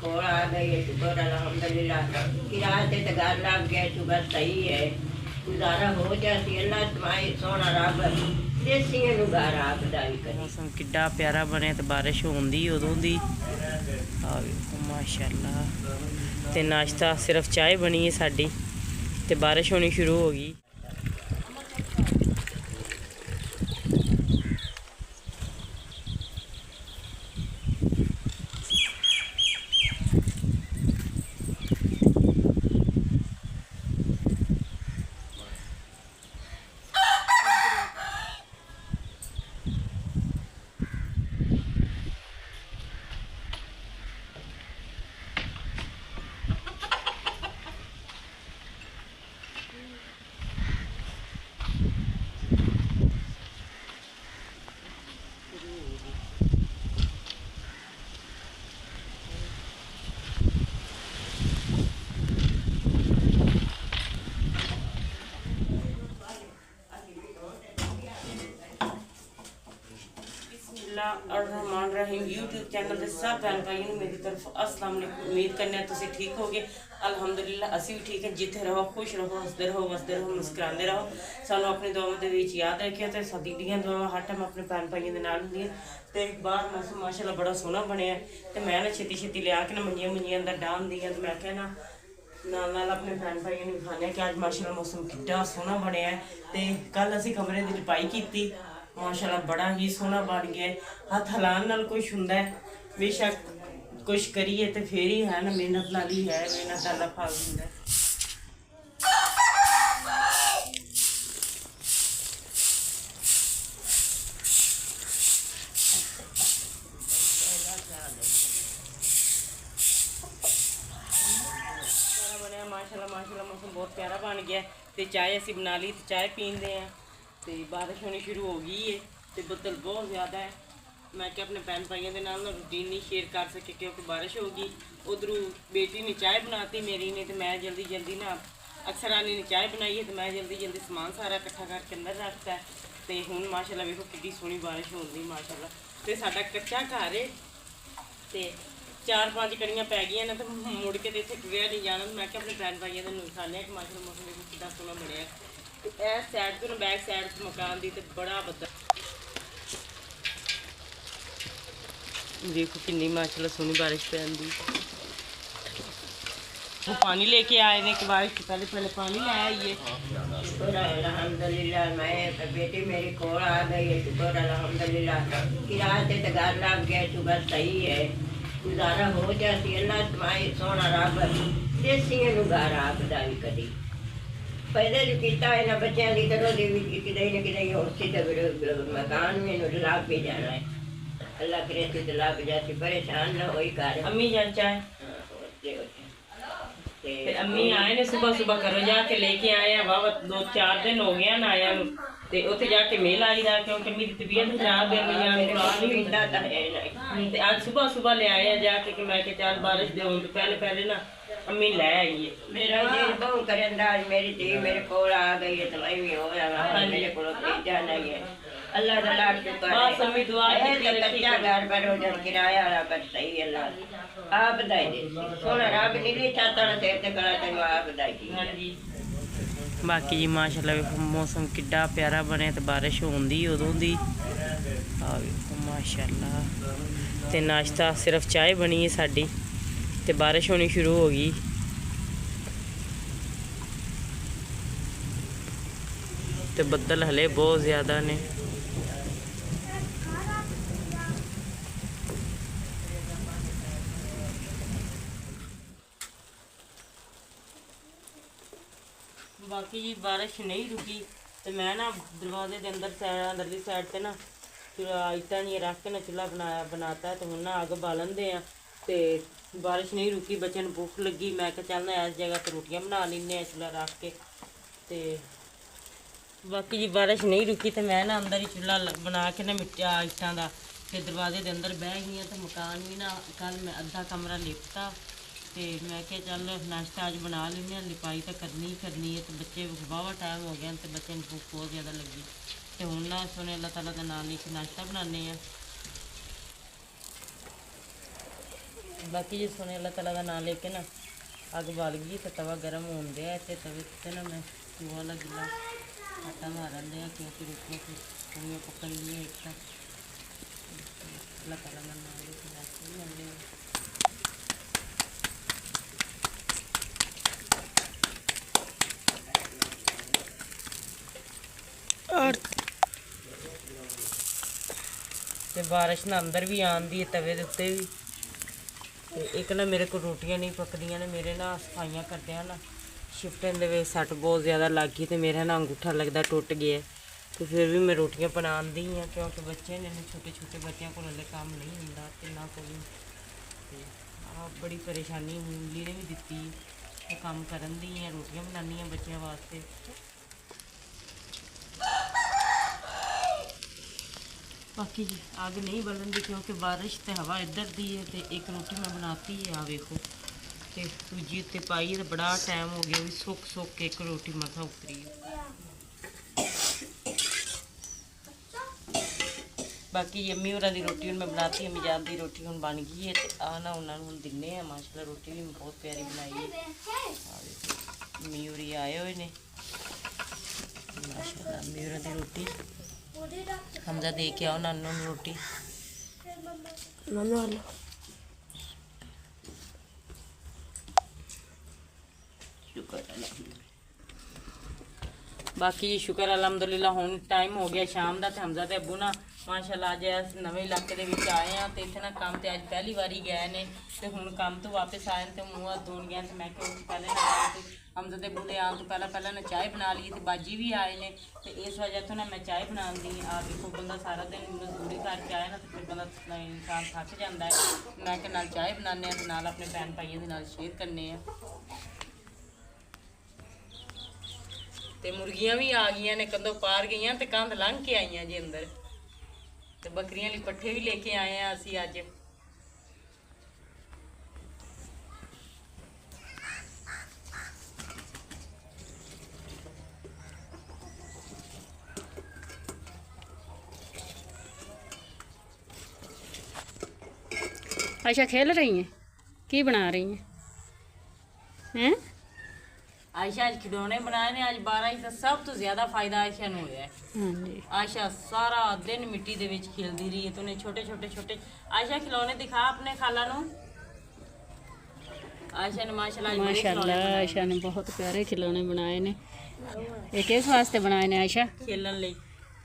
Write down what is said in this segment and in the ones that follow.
कोल आ गई है, शुक्र अल्हम्दुलिल्लाह। किराए से तो घर लग गया, शुक्र सही है, गुजारा हो जाती। अल्लाह तुम्हारी सोना रब देसियां नूं घर आपदा भी करे। मौसम किड्डा प्यारा बने तो बारिश होंदी उदों दी आ वेखो माशाअल्लाह। ते नाश्ता सिर्फ चाय बनी है साडी ते बारिश होनी शुरू हो गई। रहमान रहीम यूट्यूब चैनल के सब भैन भाई मेरी तरफ अस्सलाम वालेकुम। उम्मीद करने तुम ठीक हो गए। अलहमदुलिल्लाह असी भी ठीक है। जिथे रहो खुश रहो, हंसते रहो, वसते रहो, मुस्कुराते रहो। सानू अपनी दुआवां दे विच याद रखियो ते साडीਆਂ दुआवां हर टाइम अपने भैन भाइयों के नाल हुंदियां। ते बाहर मौसम माशाअल्लाह बड़ा सोहना बनया ते मैं ना छेती छेती लिया के ना मंजियां अंदर डाल दियां ते मैं क्या ना नाल नाल अपने भैन भाइयों ने दिखाने कि अज माशाअल्लाह मौसम कितना सोहना बनया ते कल असी कमरे की लिपाई की माशाअल्लाह बड़ा ही सोहना बन गया। हथ हलान नाल कुछ हुंदा है, बेशक कुछ करिए तो फिर ही है ना, मेहनत नाल ही है, मेहनत नाल फल हुंदा है। माशाअल्लाह माशाअल्लाह मौसम बहुत प्यारा बन गया तो चाय असी बना ली तो चाय पींदे हैं तो बारिश होनी शुरू हो गई है तो बदल बहुत ज़्यादा है। मैं क्या अपने भैन भाइयों के नाल रूटीन नहीं शेयर कर सके क्योंकि बारिश होगी। उधरों बेटी ने चाय बनाती मेरी ने तो मैं जल्दी जल्दी ना अक्सर आनी ने चाय बनाई है तो मैं जल्दी जल्दी समान सारा इकट्ठा करके अंदर रखता है। तो हुण माशाअल्लाह वेखो कितनी सोहनी बारिश होती माशाअल्लाह। तो साडा कच्चा घर है तो 4-5 कड़ियाँ पै गई ना तो मुड़ के इतने टुरिया नहीं जाना। मैं क्या अपने भैन भाइयों के नुकसाने कि माशाअल्लाह मौसम देखो कितना सोहना बनया। तो इस साइड तो ना बैक साइड मकान की तो बड़ा बदल देखो कितनी माशाअल्लाह सोहनी बारिश पैंदी। वो पानी लेके आए ने कि बारिश से पहले पहले पानी ले आइए। शुक्र अल्हम्दुलिल्लाह। मैं बेटी मेरी कोल आ गई है, शुक्र अल्हम्दुलिल्लाह। किराए से तो घर लग गया, शुक्र सही है, गुजारा हो जाती। अल्लाह तुम्हारी सोना रब देसियां नूं घर आपदा भी करी। पहले जो किया इन्होंने बच्चों की तरह कि नहीं होती तो मकान में लग भी जाना है। अल्लाह करे तो लग जाती, परेशान ना हो कर। अम्मी जान चाय अम्मी आए ने सुबह सुबह करो जाके लेके आए हैं। वाह 2-4 दिन हो गया ना आया ते उत्थे जाके मेल आई दा क्योंकि मेरी तबीयत खराब है। मैं आज सुबह सुबह ले आए हैं जाके कि मैं चल बारिश दे तो पहले पहले ना अम्मी ले आई है। मेरा दिल बहुत करंदा आज मेरी धी मेरे कोल आ गई है तो मैं भी हो रहा मेरे को जाना ही है। अल्लाह दा लाख शुक्र है। बस अम्मी दुआ है कच्चा घर पर हो जाए किराया वाला पर सही अल्लाह आप बधाई दे सोना रब नीली छाता ना सिर ते करा तेन आप बधाई दी। हां जी बाकी जी माशाअल्लाह मौसम किड्डा प्यारा बने तो बारिश होंदी उदों दी आ वेखो माशाअल्लाह। ते नाश्ता सिर्फ चाय बनी है साडी ते बारिश होनी शुरू हो गई। ते बदल हले बहुत ज़्यादा ने। बाकी जी बारिश नहीं रुकी तो मैं ना दरवाजे के अंदरली साइड से ना इटा नहीं रख के ना चूल्हा बनाता तो हूँ ना अग बालन दे तो बारिश नहीं रुकी। बच्चों को भुख लगी मैं क्या चलना इस जगह तो रोटियां बना लें चूल्हा रख के। तो बाकी जी बारिश नहीं रुकी तो मैं ना अंदर ही चूल्हा बना के ना मिट्टिया इट्टां दा फिर दरवाजे के अंदर बह गई। तो मकान भी ना कल मैं अद्धा कमरा लिपता तो मैं क्या चल नाश्ता अज बना लें, लिपाई तो करनी ही करनी है। तो बच्चे वाहवा टाइम हो गया तो बच्चे भूख बहुत ज़्यादा लगी तो हूँ ना सुने अल्लाह ताला का नाम लेके नाश्ता बनाने हैं। बाकी जी सोने अल्लाह ताला का नाम लेके ना अग बाल गई तो तवा गर्म होने दिया ते तवे ते ना मैं वो वाला गिला आटा मारन दिया क्योंकि रोटियां थोड़ियां पकन नहीं एक साथ। अल्लाह ताला का नाम लेके नाश्ते में मिलने और ਤੇ ਬਾਰਿਸ਼ ਨਾ ਅੰਦਰ ਵੀ ਆਉਂਦੀ ਹੈ ਤਵੇ ਦੇ ਉੱਤੇ ਵੀ। ਤੇ ਇੱਕ ਨਾ ਮੇਰੇ ਕੋਲ ਰੋਟੀਆਂ ਨਹੀਂ ਪੱਕਦੀਆਂ ਨੇ, ਮੇਰੇ ਨਾ ਸਫਾਈਆਂ ਕਰਦੇ ਆ ਨਾ ਸ਼ਿਫਟਨ ਦੇ ਵਿੱਚ ਸੱਟ ਬਹੁਤ ਜ਼ਿਆਦਾ ਲੱਗ ਗਈ ਤੇ ਮੇਰਾ ਨਾ ਅੰਗੂਠਾ ਲੱਗਦਾ ਟੁੱਟ ਗਿਆ। ਤੇ ਫਿਰ ਵੀ ਮੈਂ ਰੋਟੀਆਂ ਬਣਾਉਂਦੀ ਹਾਂ ਕਿਉਂਕਿ ਬੱਚੇ ਨੇ ਛੋਟੇ ਛੋਟੇ ਬੱਚਿਆਂ ਕੋਲ ਹਲੇ ਕੰਮ ਨਹੀਂ ਹੁੰਦਾ ਤੇ ਨਾ ਕੋਈ ਤੇ ਆ ਬੜੀ ਪਰੇਸ਼ਾਨੀ ਹੁੰਦੀ ਨੇ ਵੀ ਦਿੱਤੀ ਤੇ ਕੰਮ ਕਰਨ ਦੀ ਆ, ਰੋਟੀਆਂ ਬਣਾਉਣੀ ਆ ਬੱਚਿਆਂ ਵਾਸਤੇ। बाकी जी आग नहीं बलन दी क्योंकि बारिश ते हवा इधर दी है। तो एक रोटी मैं बनाती है आ वेखो ते दूजी उत्ते पाई तो बड़ा टाइम हो गया भी सुक सुक के एक रोटी मथा उतरी है। बाकी यम्मी होरां दी रोटी हुण मैं बनाती है, मिजान दी रोटी हुण बन गई है। तो आ ना उन्होंने हुण दिन्ने आ माशाल्लाह रोटी भी बहुत प्यारी बनाई है। यम्मी होरी आए हुए ने माशाल्लाह, यम्मी होरां दी रोटी हमजा दे के आओ नानू नूं रोटी नानू वाला। बाकी शुक्र अलहमदुलिल्लाह हुण टाइम हो गया शाम का। हमजा ते अबू ना माशाल्लाह अज इस नवे इलाके दे विच आए हैं तो इत्थे ना काम ते अज पहली बारी गए ने ते हुण काम तो वापस आए ते मूँह हाथ धोन गए तो मैं क्यों पहले ना हमजा ते अबू ने आउण तो पहला ना चाय बना ली तो बाजी भी आए ने तो इस वजह तो ना मैं चाय बनाती आ। देखो बंदा सारा दिन मजदूरी करके आए ना तो फिर बंदा इंसान थक जाता है। मैं के नाल चाय बनाने तो नाल अपने भैन भाइयों के नाल शेयर करने ते मुर्गियां भी आ गई ने कंधों पार गई तो कंध लंघ के आई जी अंदर। तो बकरियां लिए पट्ठे भी लेके आए हैं असी अज। आयशा खेल रही हैं की बना रही हैं? आयशा अज खिडौने बनाए ने। अज 12 तो सब तो ज्यादा फायदा आयशा नूं होया है। हाँ जी आयशा सारा दिन मिट्टी दे विच खेलती रही है। तूने छोटे छोटे छोटे आयशा खिलौने दिखा अपने खाला नूं। आयशा ने माशाल्लाह आज बड़े खिलौने माशाल्लाह बनाए आयशा ने बहुत प्यारे खिलौने बनाए ने। ये किस वास्ते बनाए ने आयशा? खेलन लई।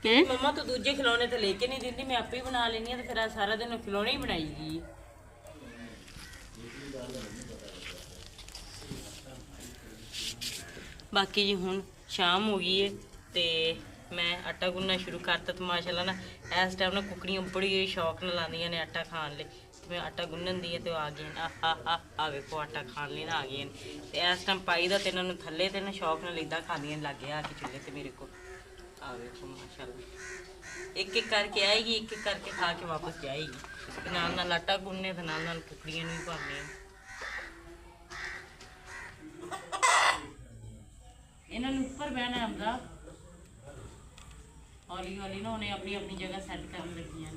हैं? मम्मा तो दूजे खिलौने तो लेके नहीं दिंदी, मैं आपे ही बना लेनी है। तो फिर आज सारा दिन खिलौने ही बनाई गई। बाकी जी हुण शाम हो गई है तो मैं आटा गुनना शुरू करता। तो माशाल्लाह ना इस टाइम ना कुकड़ियाँ बड़ी शौक नाल आंदियां ने आटा खाण लई। तो मैं आटा गुन्नन दी तो आ गई आ वेखो आटा खाण लई ना आ गए। तो इस टाइम पाई दा ते इन्हां नूं थल्ले ते ना शौक नाल इदां खांदियां लगे आके चूल्हे ते मेरे को। आ वेखो माशाल्लाह एक एक करके आएगी, एक एक करके खा के वापस जाएगी। ते नाल नाल आटा गुन्ने ते नाल नाल कुकड़ियां नूं भी भरने। इन्होंने ऊपर बहना हमदा हौली हौली ना उन्हें अपनी अपनी जगह सैट कर लगी हैं।